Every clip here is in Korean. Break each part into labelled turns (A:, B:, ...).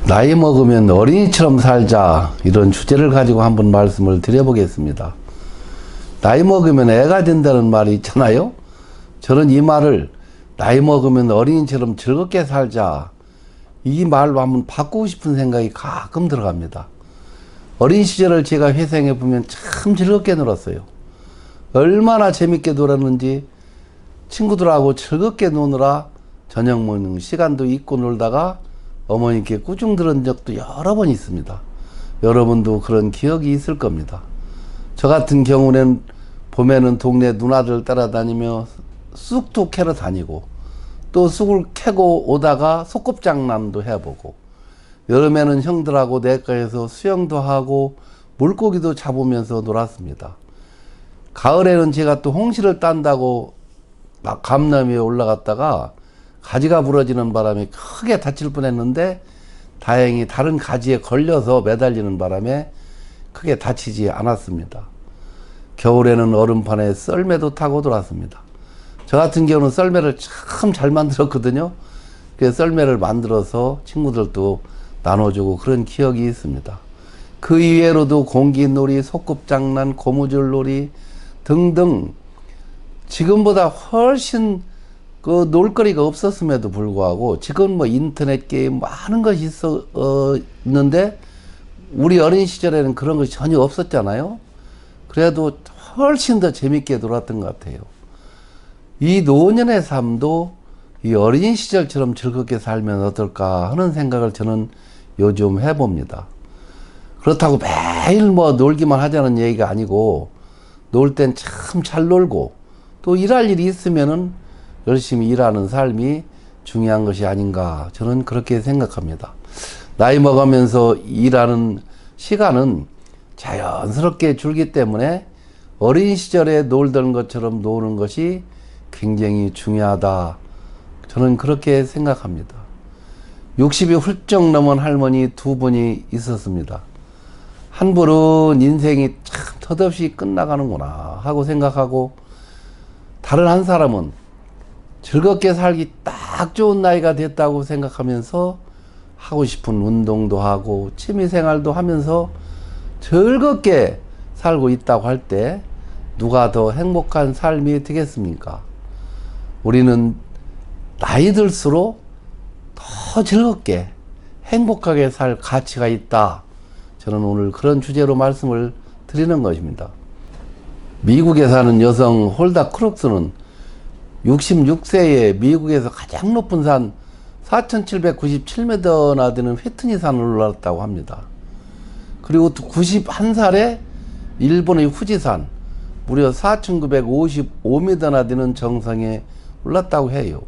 A: 나이 먹으면 어린이처럼 살자, 이런 주제를 가지고 한번 말씀을 드려보겠습니다. 나이 먹으면 애가 된다는 말이 있잖아요. 저는 이 말을 나이 먹으면 어린이처럼 즐겁게 살자, 이 말로 한번 바꾸고 싶은 생각이 가끔 들어갑니다. 어린 시절을 제가 회상해 보면 참 즐겁게 놀았어요. 얼마나 재밌게 놀았는지. 친구들하고 즐겁게 노느라 저녁 먹는 시간도 잊고 놀다가 어머니께 꾸중 들은 적도 여러 번 있습니다. 여러분도 그런 기억이 있을 겁니다. 저 같은 경우는 봄에는 동네 누나들 따라다니며 쑥도 캐러 다니고, 또 쑥을 캐고 오다가 소꿉장난도 해보고, 여름에는 형들하고 내과에서 수영도 하고 물고기도 잡으면서 놀았습니다. 가을에는 제가 또 홍시를 딴다고 감나무 위에 올라갔다가 가지가 부러지는 바람에 크게 다칠 뻔했는데, 다행히 다른 가지에 걸려서 매달리는 바람에 크게 다치지 않았습니다. 겨울에는 얼음판에 썰매도 타고 놀았습니다. 저 같은 경우는 썰매를 참 잘 만들었거든요. 그 썰매를 만들어서 친구들도 나눠주고 그런 기억이 있습니다. 그 이외로도 공기놀이, 소꿉장난, 고무줄놀이 등등 지금보다 훨씬 그 놀거리가 없었음에도 불구하고, 지금 뭐 인터넷 게임 많은 것이 있었는데 우리 어린 시절에는 그런 것이 전혀 없었잖아요. 그래도 훨씬 더 재밌게 놀았던 것 같아요. 이 노년의 삶도 이 어린 시절처럼 즐겁게 살면 어떨까 하는 생각을 저는 요즘 해봅니다. 그렇다고 매일 뭐 놀기만 하자는 얘기가 아니고, 놀 땐 참 잘 놀고, 또 일할 일이 있으면은 열심히 일하는 삶이 중요한 것이 아닌가, 저는 그렇게 생각합니다. 나이 먹으면서 일하는 시간은 자연스럽게 줄기 때문에 어린 시절에 놀던 것처럼 노는 것이 굉장히 중요하다, 저는 그렇게 생각합니다. 60이 훌쩍 넘은 할머니 두 분이 있었습니다. 한 분은 인생이 참 덧없이 끝나가는구나 하고 생각하고, 다른 한 사람은 즐겁게 살기 딱 좋은 나이가 됐다고 생각하면서 하고 싶은 운동도 하고 취미생활도 하면서 즐겁게 살고 있다고 할 때 누가 더 행복한 삶이 되겠습니까? 우리는 나이 들수록 더 즐겁게 행복하게 살 가치가 있다, 저는 오늘 그런 주제로 말씀을 드리는 것입니다. 미국에 사는 여성 홀다 크룩스는 66세에 미국에서 가장 높은 산 4,797m나 되는 휘트니 산을 올랐다고 합니다. 그리고 91살에 일본의 후지산 무려 4,955m나 되는 정상에 올랐다고 해요.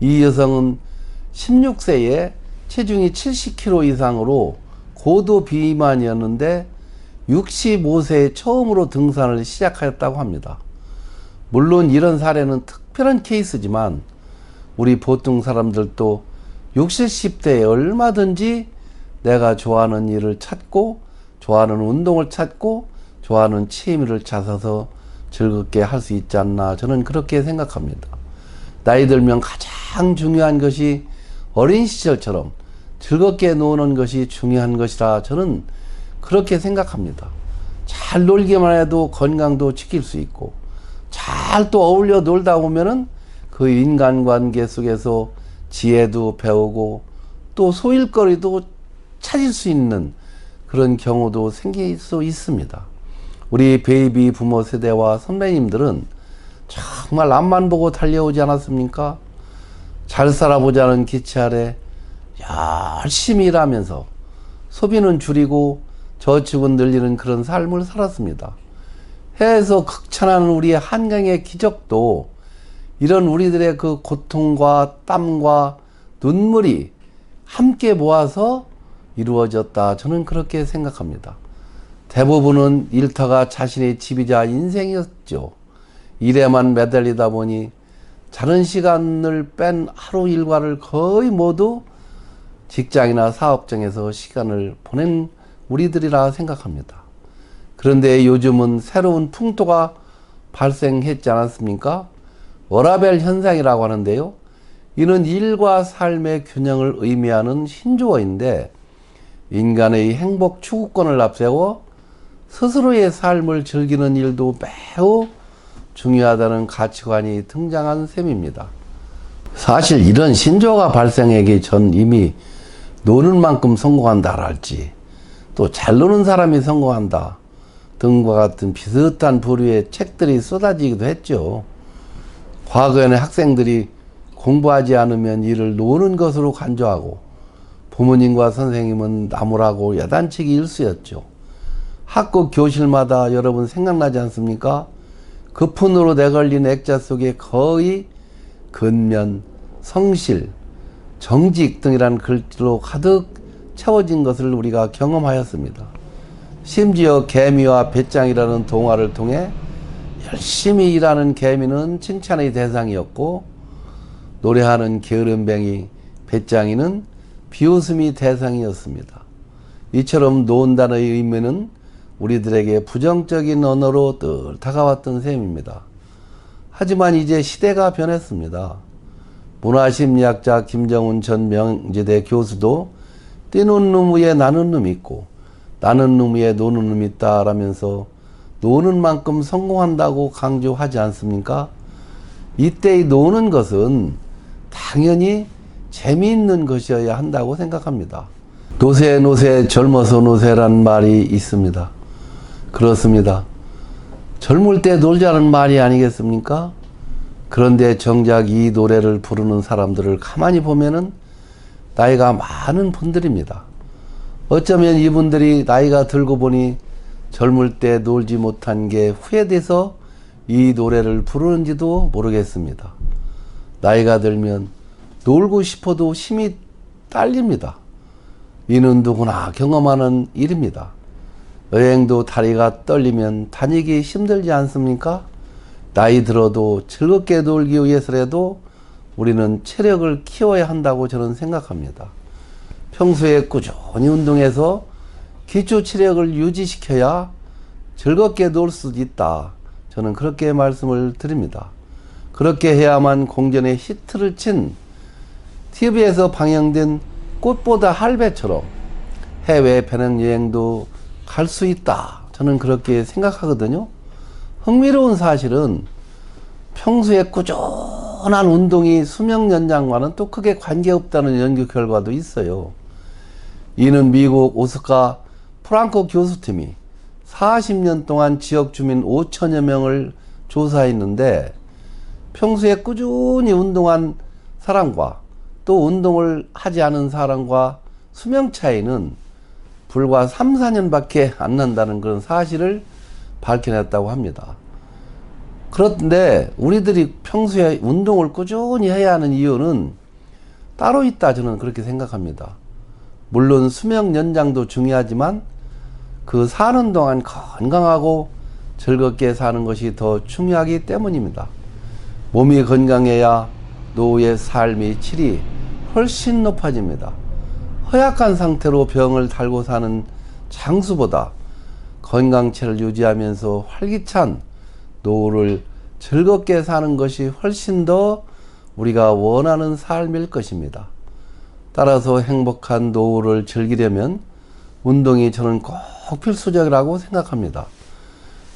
A: 이 여성은 16세에 체중이 70kg 이상으로 고도 비만이었는데 65세에 처음으로 등산을 시작하였다고 합니다. 물론 이런 사례는 특별한 케이스지만 우리 보통 사람들도 60, 70대에 얼마든지 내가 좋아하는 일을 찾고, 좋아하는 운동을 찾고, 좋아하는 취미를 찾아서 즐겁게 할 수 있지 않나, 저는 그렇게 생각합니다. 나이 들면 가장 중요한 것이 어린 시절처럼 즐겁게 노는 것이 중요한 것이라 저는 그렇게 생각합니다. 잘 놀기만 해도 건강도 지킬 수 있고, 잘 또 어울려 놀다 보면은 그 인간관계 속에서 지혜도 배우고 또 소일거리도 찾을 수 있는 그런 경우도 생길 수 있습니다. 우리 베이비 부모 세대와 선배님들은 정말 앞만 보고 달려오지 않았습니까? 잘 살아보자는 기치 아래 열심히 일하면서 소비는 줄이고 저축은 늘리는 그런 삶을 살았습니다. 해에서 극찬하는 우리의 한강의 기적도 이런 우리들의 그 고통과 땀과 눈물이 함께 모아서 이루어졌다, 저는 그렇게 생각합니다. 대부분은 일터가 자신의 집이자 인생이었죠. 일에만 매달리다 보니 자는 시간을 뺀 하루 일과를 거의 모두 직장이나 사업장에서 시간을 보낸 우리들이라 생각합니다. 그런데 요즘은 새로운 풍토가 발생했지 않았습니까? 워라밸 현상이라고 하는데요. 이는 일과 삶의 균형을 의미하는 신조어인데, 인간의 행복 추구권을 앞세워 스스로의 삶을 즐기는 일도 매우 중요하다는 가치관이 등장한 셈입니다. 사실 이런 신조어가 발생하기 전 이미 노는 만큼 성공한다랄지 또 잘 노는 사람이 성공한다 등과 같은 비슷한 부류의 책들이 쏟아지기도 했죠. 과거에는 학생들이 공부하지 않으면 이를 노는 것으로 간주하고 부모님과 선생님은 나무라고 야단치기 일쑤였죠. 학교 교실마다 여러분 생각나지 않습니까? 급훈으로 내걸린 액자 속에 거의 근면, 성실, 정직 등이란 글로 가득 채워진 것을 우리가 경험하였습니다. 심지어 개미와 배짱이라는 동화를 통해 열심히 일하는 개미는 칭찬의 대상이었고 노래하는 게으름뱅이 배짱이는 비웃음이 대상이었습니다. 이처럼 논단의 의미는 우리들에게 부정적인 언어로 늘 다가왔던 셈입니다. 하지만 이제 시대가 변했습니다. 문화심리학자 김정훈 전 명지대 교수도 뛰는 놈 위에 나는 놈이 있고 나는 놈 위에 노는 놈이 있다 라면서 노는 만큼 성공한다고 강조하지 않습니까? 이때의 노는 것은 당연히 재미있는 것이어야 한다고 생각합니다. 노세 노세 젊어서 노세란 말이 있습니다. 그렇습니다. 젊을 때 놀자는 말이 아니겠습니까? 그런데 정작 이 노래를 부르는 사람들을 가만히 보면은 나이가 많은 분들입니다. 어쩌면 이분들이 나이가 들고 보니 젊을 때 놀지 못한 게 후회돼서 이 노래를 부르는지도 모르겠습니다. 나이가 들면 놀고 싶어도 힘이 딸립니다. 이는 누구나 경험하는 일입니다. 여행도 다리가 떨리면 다니기 힘들지 않습니까? 나이 들어도 즐겁게 놀기 위해서라도 우리는 체력을 키워야 한다고 저는 생각합니다. 평소에 꾸준히 운동해서 기초 체력을 유지시켜야 즐겁게 놀 수 있다. 저는 그렇게 말씀을 드립니다. 그렇게 해야만 공전에 히트를 친 TV에서 방영된 꽃보다 할배처럼 해외 배낭여행도 갈 수 있다. 저는 그렇게 생각하거든요. 흥미로운 사실은 평소에 꾸준한 운동이 수명 연장과는 또 크게 관계없다는 연구 결과도 있어요. 이는 미국 오스카 프랑코 교수팀이 40년 동안 지역 주민 5천여 명을 조사했는데 평소에 꾸준히 운동한 사람과 또 운동을 하지 않은 사람과 수명 차이는 불과 3, 4년밖에 안 난다는 그런 사실을 밝혀냈다고 합니다. 그런데 우리들이 평소에 운동을 꾸준히 해야 하는 이유는 따로 있다 저는 그렇게 생각합니다. 물론 수명 연장도 중요하지만 그 사는 동안 건강하고 즐겁게 사는 것이 더 중요하기 때문입니다. 몸이 건강해야 노후의 삶의 질이 훨씬 높아집니다. 허약한 상태로 병을 달고 사는 장수보다 건강체를 유지하면서 활기찬 노후를 즐겁게 사는 것이 훨씬 더 우리가 원하는 삶일 것입니다. 따라서 행복한 노후를 즐기려면 운동이 저는 꼭 필수적이라고 생각합니다.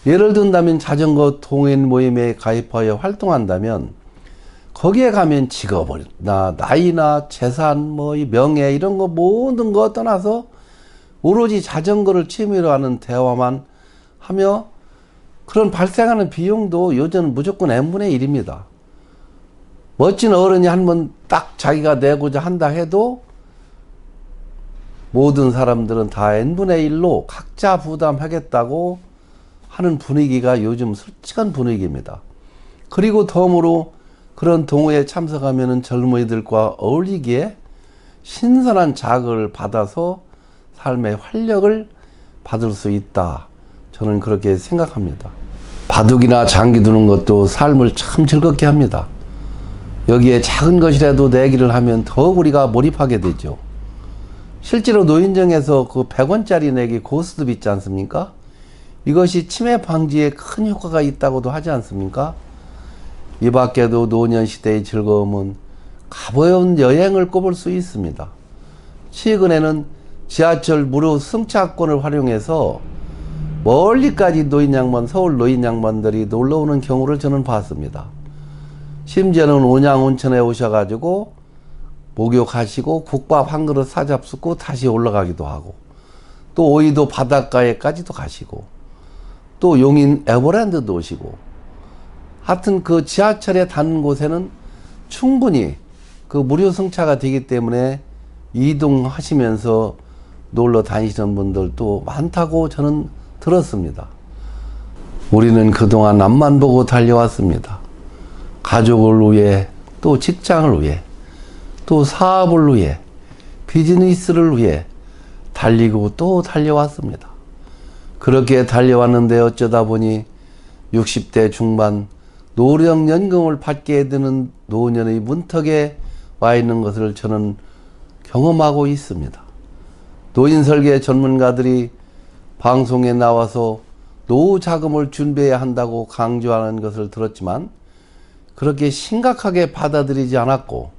A: 예를 든다면 자전거 동호인 모임에 가입하여 활동한다면 거기에 가면 직업이나 나이나 재산, 명예 이런 거 모든 거 떠나서 오로지 자전거를 취미로 하는 대화만 하며 그런 발생하는 비용도 요즘은 무조건 n분의 1입니다. 멋진 어른이 한 번 딱 자기가 내고자 한다 해도 모든 사람들은 다 n분의 1로 각자 부담하겠다고 하는 분위기가 요즘 솔직한 분위기입니다. 그리고 덤으로 그런 동호회에 참석하면 젊은이들과 어울리기에 신선한 자극을 받아서 삶의 활력을 받을 수 있다. 저는 그렇게 생각합니다. 바둑이나 장기 두는 것도 삶을 참 즐겁게 합니다. 여기에 작은 것이라도 내기를 하면 더욱 우리가 몰입하게 되죠. 실제로 노인정에서 그 100원짜리 내기 고스톱 있지 않습니까? 이것이 치매 방지에 큰 효과가 있다고도 하지 않습니까? 이 밖에도 노년시대의 즐거움은 가벼운 여행을 꼽을 수 있습니다. 최근에는 지하철 무료 승차권을 활용해서 멀리까지 서울 노인 양반들이 놀러 오는 경우를 저는 봤습니다. 심지어는 온양 온천에 오셔가지고 목욕하시고 국밥 한 그릇 사잡수고 다시 올라가기도 하고, 또 오이도 바닷가에까지도 가시고, 또 용인 에버랜드도 오시고, 하여튼 그 지하철에 닿는 곳에는 충분히 그 무료 승차가 되기 때문에 이동하시면서 놀러 다니시는 분들도 많다고 저는 들었습니다. 우리는 그동안 앞만 보고 달려왔습니다. 가족을 위해, 또 직장을 위해, 또 사업을 위해, 비즈니스를 위해 달리고 또 달려왔습니다. 그렇게 달려왔는데 어쩌다 보니 60대 중반 노령연금을 받게 되는 노년의 문턱에 와 있는 것을 저는 경험하고 있습니다. 노인설계 전문가들이 방송에 나와서 노후 자금을 준비해야 한다고 강조하는 것을 들었지만 그렇게 심각하게 받아들이지 않았고,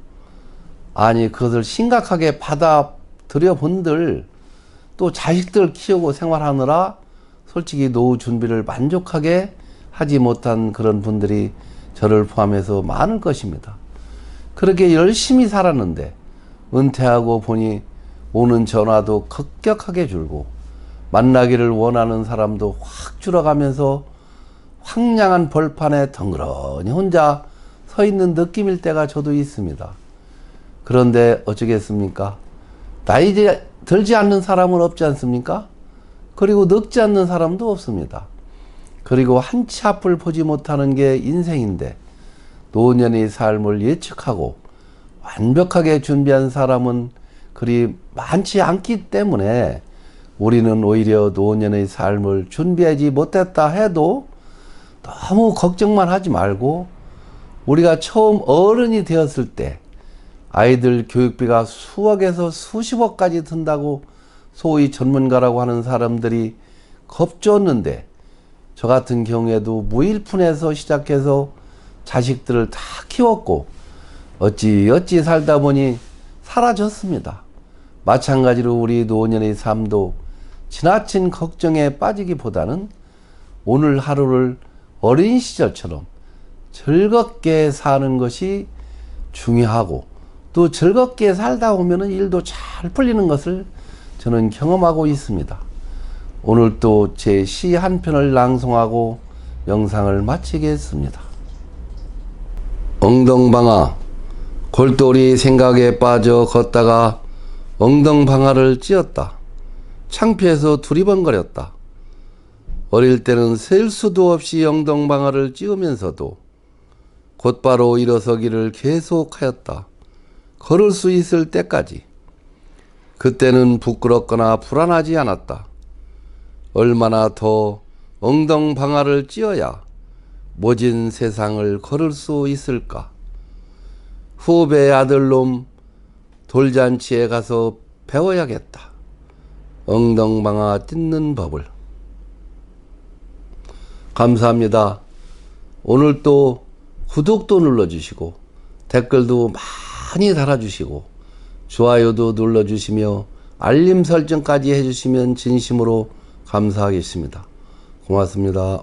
A: 아니 그것을 심각하게 받아들여 본들 또 자식들 키우고 생활하느라 솔직히 노후 준비를 만족하게 하지 못한 그런 분들이 저를 포함해서 많을 것입니다. 그렇게 열심히 살았는데 은퇴하고 보니 오는 전화도 급격하게 줄고 만나기를 원하는 사람도 확 줄어가면서 황량한 벌판에 덩그러니 혼자 서 있는 느낌일 때가 저도 있습니다. 그런데 어쩌겠습니까? 나이 들지 않는 사람은 없지 않습니까? 그리고 늙지 않는 사람도 없습니다. 그리고 한치 앞을 보지 못하는 게 인생인데 노년의 삶을 예측하고 완벽하게 준비한 사람은 그리 많지 않기 때문에 우리는 오히려 노년의 삶을 준비하지 못했다 해도 너무 걱정만 하지 말고, 우리가 처음 어른이 되었을 때 아이들 교육비가 수억에서 수십억까지 든다고 소위 전문가라고 하는 사람들이 겁줬는데, 저 같은 경우에도 무일푼에서 시작해서 자식들을 다 키웠고 어찌 살다 보니 사라졌습니다. 마찬가지로 우리 노년의 삶도 지나친 걱정에 빠지기보다는 오늘 하루를 어린 시절처럼 즐겁게 사는 것이 중요하고, 또 즐겁게 살다 보면 일도 잘 풀리는 것을 저는 경험하고 있습니다. 오늘 또 제 시 한 편을 낭송하고 영상을 마치겠습니다. 엉덩방아. 골똘히 생각에 빠져 걷다가 엉덩방아를 찧었다. 창피해서 두리번거렸다. 어릴 때는 셀 수도 없이 엉덩방아를 찧으면서도 곧바로 일어서기를 계속하였다. 걸을 수 있을 때까지. 그때는 부끄럽거나 불안하지 않았다. 얼마나 더 엉덩방아를 찧어야 모진 세상을 걸을 수 있을까. 후배의 아들놈 돌잔치에 가서 배워야겠다. 엉덩방아 찢는 법을. 감사합니다. 오늘 또 구독도 눌러주시고 댓글도 많이 달아주시고 좋아요도 눌러주시며 알림 설정까지 해주시면 진심으로 감사하겠습니다. 고맙습니다.